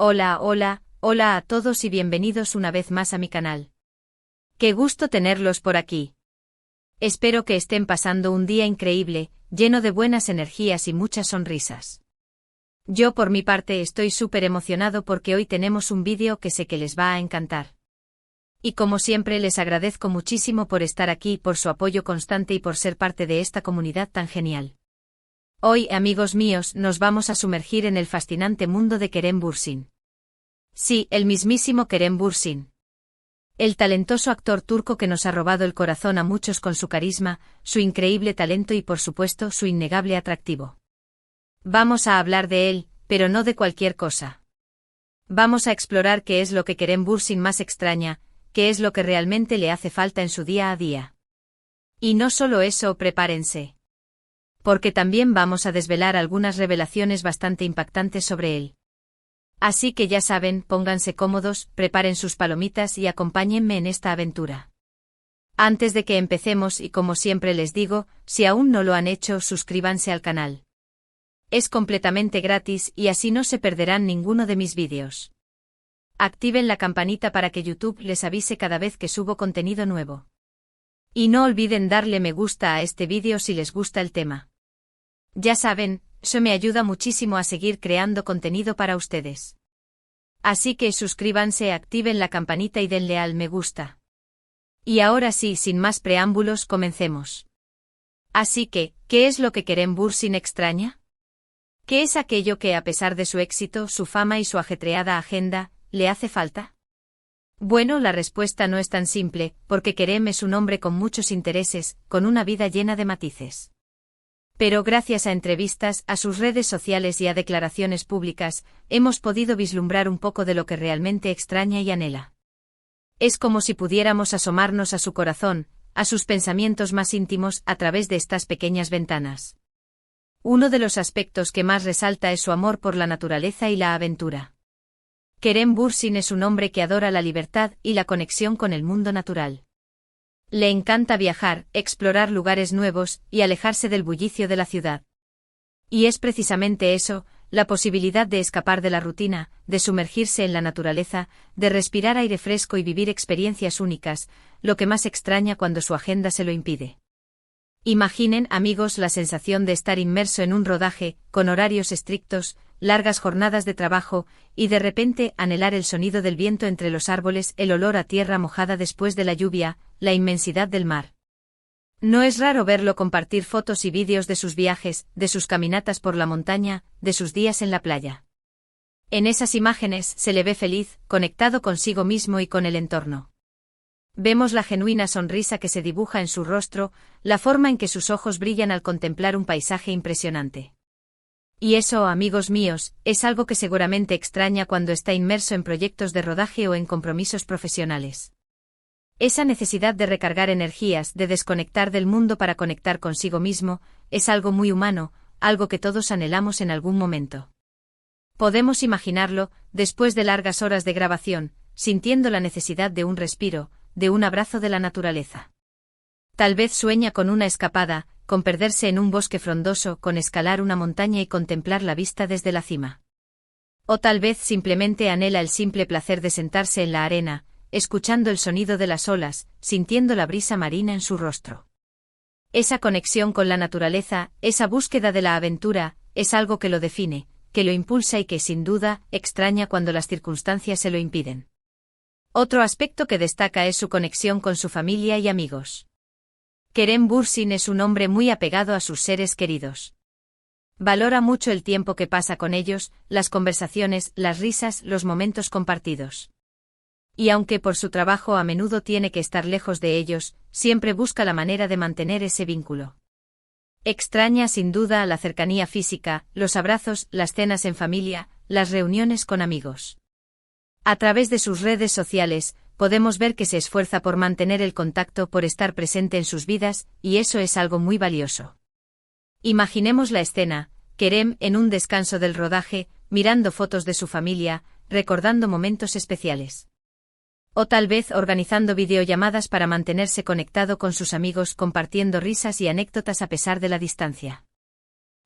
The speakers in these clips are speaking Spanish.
Hola a todos y bienvenidos una vez más a mi canal. Qué gusto tenerlos por aquí. Espero que estén pasando un día increíble, lleno de buenas energías y muchas sonrisas. Yo por mi parte estoy súper emocionado porque hoy tenemos un vídeo que sé que les va a encantar. Y como siempre les agradezco muchísimo por estar aquí, por su apoyo constante y por ser parte de esta comunidad tan genial. Hoy, amigos míos, nos vamos a sumergir en el fascinante mundo de Kerem Bürsin. Sí, el mismísimo Kerem Bürsin. El talentoso actor turco que nos ha robado el corazón a muchos con su carisma, su increíble talento y por supuesto su innegable atractivo. Vamos a hablar de él, pero no de cualquier cosa. Vamos a explorar qué es lo que Kerem Bürsin más extraña, qué es lo que realmente le hace falta en su día a día. Y no solo eso, prepárense. Porque también vamos a desvelar algunas revelaciones bastante impactantes sobre él. Así que ya saben, pónganse cómodos, preparen sus palomitas y acompáñenme en esta aventura. Antes de que empecemos y como siempre les digo, si aún no lo han hecho, suscríbanse al canal. Es completamente gratis y así no se perderán ninguno de mis vídeos. Activen la campanita para que YouTube les avise cada vez que subo contenido nuevo. Y no olviden darle me gusta a este vídeo si les gusta el tema. Ya saben, eso me ayuda muchísimo a seguir creando contenido para ustedes. Así que suscríbanse, activen la campanita y denle al me gusta. Y ahora sí, sin más preámbulos, comencemos. Así que, ¿qué es lo que Kerem Bürsin extraña? ¿Qué es aquello que, a pesar de su éxito, su fama y su ajetreada agenda, le hace falta? Bueno, la respuesta no es tan simple, porque Kerem es un hombre con muchos intereses, con una vida llena de matices. Pero gracias a entrevistas, a sus redes sociales y a declaraciones públicas, hemos podido vislumbrar un poco de lo que realmente extraña y anhela. Es como si pudiéramos asomarnos a su corazón, a sus pensamientos más íntimos, a través de estas pequeñas ventanas. Uno de los aspectos que más resalta es su amor por la naturaleza y la aventura. Kerem Bürsin es un hombre que adora la libertad y la conexión con el mundo natural. Le encanta viajar, explorar lugares nuevos y alejarse del bullicio de la ciudad. Y es precisamente eso, la posibilidad de escapar de la rutina, de sumergirse en la naturaleza, de respirar aire fresco y vivir experiencias únicas, lo que más extraña cuando su agenda se lo impide. Imaginen, amigos, la sensación de estar inmerso en un rodaje, con horarios estrictos, largas jornadas de trabajo, y de repente anhelar el sonido del viento entre los árboles, el olor a tierra mojada después de la lluvia, la inmensidad del mar. No es raro verlo compartir fotos y vídeos de sus viajes, de sus caminatas por la montaña, de sus días en la playa. En esas imágenes se le ve feliz, conectado consigo mismo y con el entorno. Vemos la genuina sonrisa que se dibuja en su rostro, la forma en que sus ojos brillan al contemplar un paisaje impresionante. Y eso, amigos míos, es algo que seguramente extraña cuando está inmerso en proyectos de rodaje o en compromisos profesionales. Esa necesidad de recargar energías, de desconectar del mundo para conectar consigo mismo, es algo muy humano, algo que todos anhelamos en algún momento. Podemos imaginarlo, después de largas horas de grabación, sintiendo la necesidad de un respiro, de un abrazo de la naturaleza. Tal vez sueña con una escapada, con perderse en un bosque frondoso, con escalar una montaña y contemplar la vista desde la cima. O tal vez simplemente anhela el simple placer de sentarse en la arena, escuchando el sonido de las olas, sintiendo la brisa marina en su rostro. Esa conexión con la naturaleza, esa búsqueda de la aventura, es algo que lo define, que lo impulsa y que sin duda extraña cuando las circunstancias se lo impiden. Otro aspecto que destaca es su conexión con su familia y amigos. Kerem Bürsin es un hombre muy apegado a sus seres queridos. Valora mucho el tiempo que pasa con ellos, las conversaciones, las risas, los momentos compartidos. Y aunque por su trabajo a menudo tiene que estar lejos de ellos, siempre busca la manera de mantener ese vínculo. Extraña sin duda la cercanía física, los abrazos, las cenas en familia, las reuniones con amigos. A través de sus redes sociales, podemos ver que se esfuerza por mantener el contacto, por estar presente en sus vidas, y eso es algo muy valioso. Imaginemos la escena, Kerem en un descanso del rodaje, mirando fotos de su familia, recordando momentos especiales. O tal vez organizando videollamadas para mantenerse conectado con sus amigos, compartiendo risas y anécdotas a pesar de la distancia.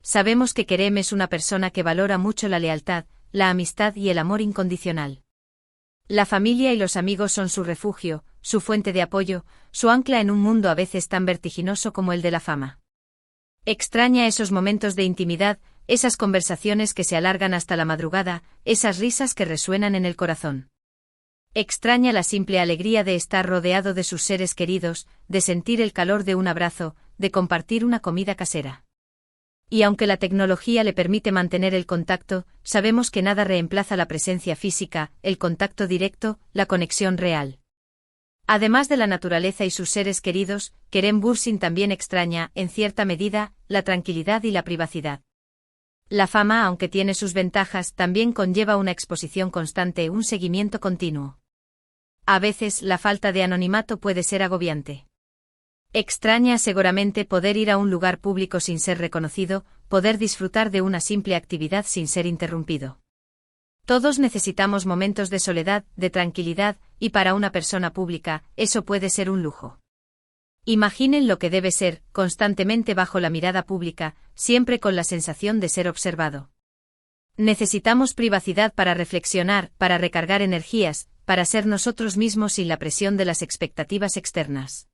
Sabemos que Kerem es una persona que valora mucho la lealtad, la amistad y el amor incondicional. La familia y los amigos son su refugio, su fuente de apoyo, su ancla en un mundo a veces tan vertiginoso como el de la fama. Extraña esos momentos de intimidad, esas conversaciones que se alargan hasta la madrugada, esas risas que resuenan en el corazón. Extraña la simple alegría de estar rodeado de sus seres queridos, de sentir el calor de un abrazo, de compartir una comida casera. Y aunque la tecnología le permite mantener el contacto, sabemos que nada reemplaza la presencia física, el contacto directo, la conexión real. Además de la naturaleza y sus seres queridos, Kerem Bürsin también extraña, en cierta medida, la tranquilidad y la privacidad. La fama, aunque tiene sus ventajas, también conlleva una exposición constante, un seguimiento continuo. A veces, la falta de anonimato puede ser agobiante. Extraña seguramente poder ir a un lugar público sin ser reconocido, poder disfrutar de una simple actividad sin ser interrumpido. Todos necesitamos momentos de soledad, de tranquilidad, y para una persona pública, eso puede ser un lujo. Imaginen lo que debe ser, constantemente bajo la mirada pública, siempre con la sensación de ser observado. Necesitamos privacidad para reflexionar, para recargar energías, para ser nosotros mismos sin la presión de las expectativas externas.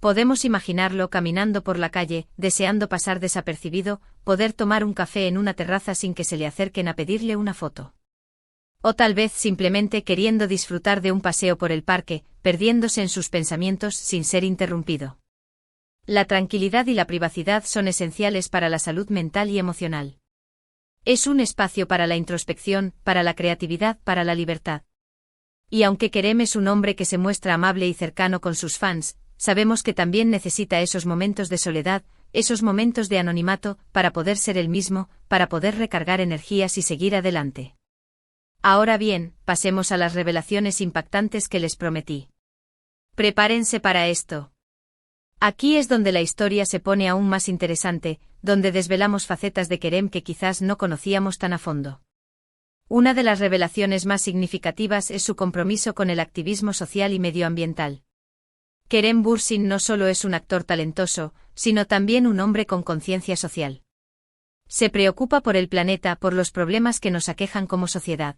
Podemos imaginarlo caminando por la calle, deseando pasar desapercibido, poder tomar un café en una terraza sin que se le acerquen a pedirle una foto. O tal vez simplemente queriendo disfrutar de un paseo por el parque, perdiéndose en sus pensamientos sin ser interrumpido. La tranquilidad y la privacidad son esenciales para la salud mental y emocional. Es un espacio para la introspección, para la creatividad, para la libertad. Y aunque Kerem es un hombre que se muestra amable y cercano con sus fans, sabemos que también necesita esos momentos de soledad, esos momentos de anonimato, para poder ser él mismo, para poder recargar energías y seguir adelante. Ahora bien, pasemos a las revelaciones impactantes que les prometí. Prepárense para esto. Aquí es donde la historia se pone aún más interesante, donde desvelamos facetas de Kerem que quizás no conocíamos tan a fondo. Una de las revelaciones más significativas es su compromiso con el activismo social y medioambiental. Kerem Bürsin no solo es un actor talentoso, sino también un hombre con conciencia social. Se preocupa por el planeta, por los problemas que nos aquejan como sociedad.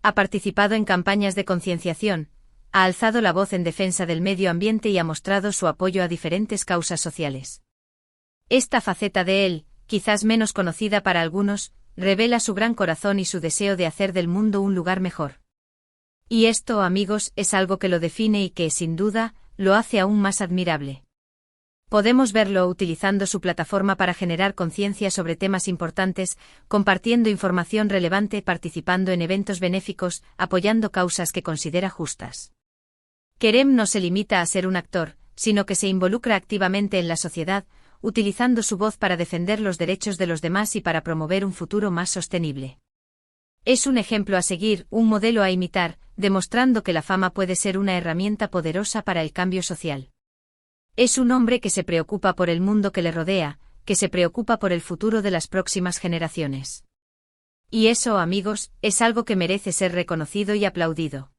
Ha participado en campañas de concienciación, ha alzado la voz en defensa del medio ambiente y ha mostrado su apoyo a diferentes causas sociales. Esta faceta de él, quizás menos conocida para algunos, revela su gran corazón y su deseo de hacer del mundo un lugar mejor. Y esto, amigos, es algo que lo define y que, sin duda, lo hace aún más admirable. Podemos verlo utilizando su plataforma para generar conciencia sobre temas importantes, compartiendo información relevante, participando en eventos benéficos, apoyando causas que considera justas. Kerem no se limita a ser un actor, sino que se involucra activamente en la sociedad, utilizando su voz para defender los derechos de los demás y para promover un futuro más sostenible. Es un ejemplo a seguir, un modelo a imitar, demostrando que la fama puede ser una herramienta poderosa para el cambio social. Es un hombre que se preocupa por el mundo que le rodea, que se preocupa por el futuro de las próximas generaciones. Y eso, amigos, es algo que merece ser reconocido y aplaudido.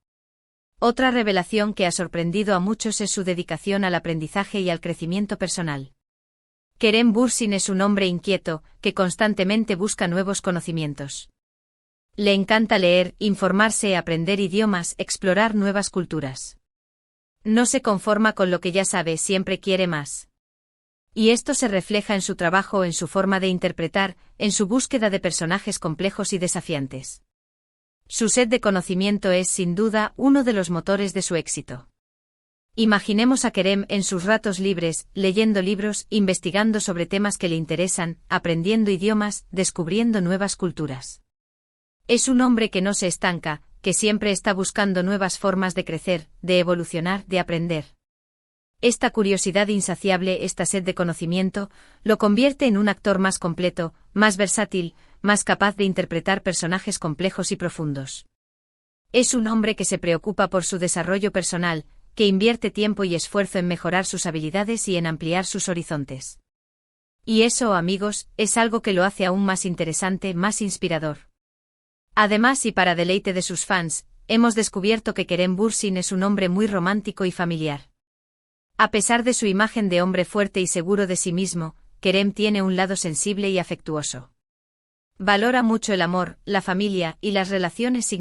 Otra revelación que ha sorprendido a muchos es su dedicación al aprendizaje y al crecimiento personal. Kerem Bürsin es un hombre inquieto, que constantemente busca nuevos conocimientos. Le encanta leer, informarse, aprender idiomas, explorar nuevas culturas. No se conforma con lo que ya sabe, siempre quiere más. Y esto se refleja en su trabajo, en su forma de interpretar, en su búsqueda de personajes complejos y desafiantes. Su sed de conocimiento es, sin duda, uno de los motores de su éxito. Imaginemos a Kerem en sus ratos libres, leyendo libros, investigando sobre temas que le interesan, aprendiendo idiomas, descubriendo nuevas culturas. Es un hombre que no se estanca, que siempre está buscando nuevas formas de crecer, de evolucionar, de aprender. Esta curiosidad insaciable, esta sed de conocimiento, lo convierte en un actor más completo, más versátil, más capaz de interpretar personajes complejos y profundos. Es un hombre que se preocupa por su desarrollo personal, que invierte tiempo y esfuerzo en mejorar sus habilidades y en ampliar sus horizontes. Y eso, amigos, es algo que lo hace aún más interesante, más inspirador. Además, y para deleite de sus fans, hemos descubierto que Kerem Bürsin es un hombre muy romántico y familiar. A pesar de su imagen de hombre fuerte y seguro de sí mismo, Kerem tiene un lado sensible y afectuoso. Valora mucho el amor, la familia y las relaciones